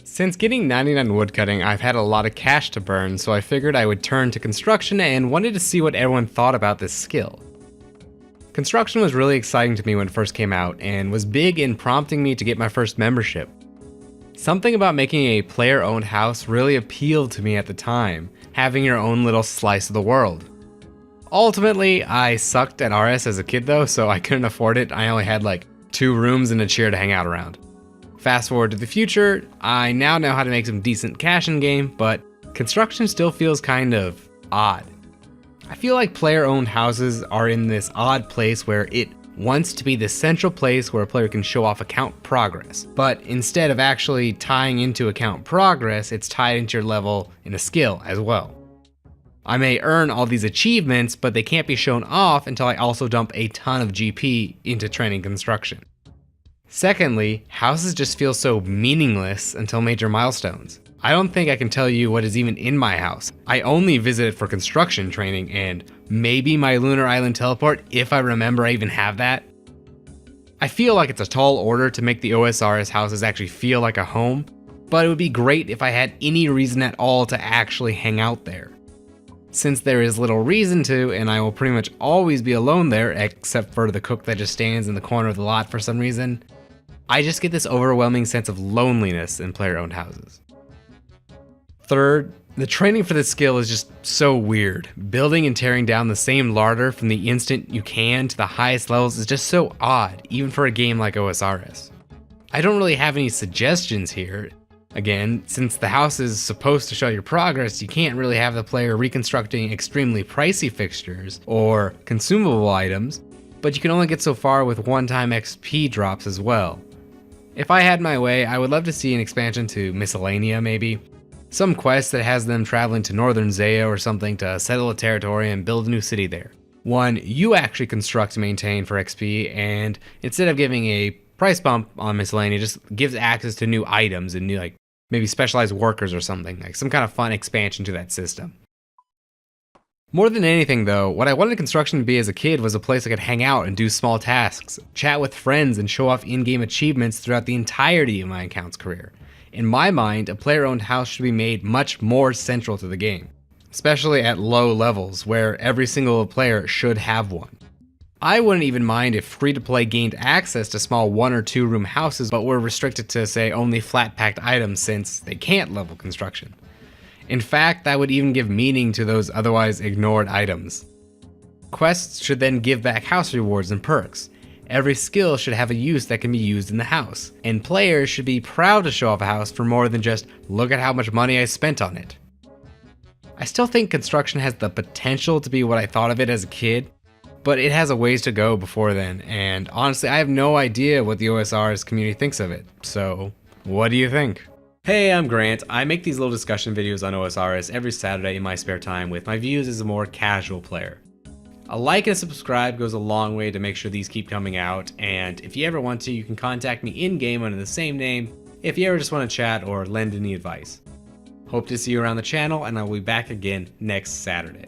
Since getting 99 woodcutting, I've had a lot of cash to burn, so I figured I would turn to construction and wanted to see what everyone thought about this skill. Construction was really exciting to me when it first came out, and was big in prompting me to get my first membership. Something about making a player-owned house really appealed to me at the time, having your own little slice of the world. Ultimately, I sucked at RS as a kid though, so I couldn't afford it. I only had like 2 rooms and a chair to hang out around. Fast forward to the future, I now know how to make some decent cash in game, but construction still feels kind of odd. I feel like player-owned houses are in this odd place where it wants to be the central place where a player can show off account progress, but instead of actually tying into account progress, it's tied into your level in a skill as well. I may earn all these achievements, but they can't be shown off until I also dump a ton of GP into training construction. Secondly, houses just feel so meaningless until major milestones. I don't think I can tell you what is even in my house. I only visit it for construction training and maybe my Lunar Island teleport if I remember I even have that. I feel like it's a tall order to make the OSRS houses actually feel like a home, but it would be great if I had any reason at all to actually hang out there. Since there is little reason to, and I will pretty much always be alone there except for the cook that just stands in the corner of the lot for some reason, I just get this overwhelming sense of loneliness in player-owned houses. Third, the training for this skill is just so weird. Building and tearing down the same larder from the instant you can to the highest levels is just so odd, even for a game like OSRS. I don't really have any suggestions here. Again, since the house is supposed to show your progress, you can't really have the player reconstructing extremely pricey fixtures or consumable items, but you can only get so far with one-time XP drops as well. If I had my way, I would love to see an expansion to Miscellanea maybe. Some quest that has them traveling to northern Zaya or something to settle a territory and build a new city there. One you actually construct and maintain for XP, and instead of giving a price bump on Miscellanea, just gives access to new items and new, like, maybe specialized workers or something, like some kind of fun expansion to that system. More than anything though, what I wanted construction to be as a kid was a place I could hang out and do small tasks, chat with friends, and show off in-game achievements throughout the entirety of my account's career. In my mind, a player-owned house should be made much more central to the game, especially at low levels where every single player should have one. I wouldn't even mind if free-to-play gained access to small 1 or 2 room houses but were restricted to, say, only flat-packed items since they can't level construction. In fact, that would even give meaning to those otherwise ignored items. Quests should then give back house rewards and perks. Every skill should have a use that can be used in the house, and players should be proud to show off a house for more than just, look at how much money I spent on it. I still think construction has the potential to be what I thought of it as a kid, but it has a ways to go before then, and honestly I have no idea what the OSRS community thinks of it, so what do you think? Hey, I'm Grant. I make these little discussion videos on OSRS every Saturday in my spare time with my views as a more casual player. A like and subscribe goes a long way to make sure these keep coming out, and if you ever want to, you can contact me in-game under the same name if you ever just want to chat or lend any advice. Hope to see you around the channel, and I'll be back again next Saturday.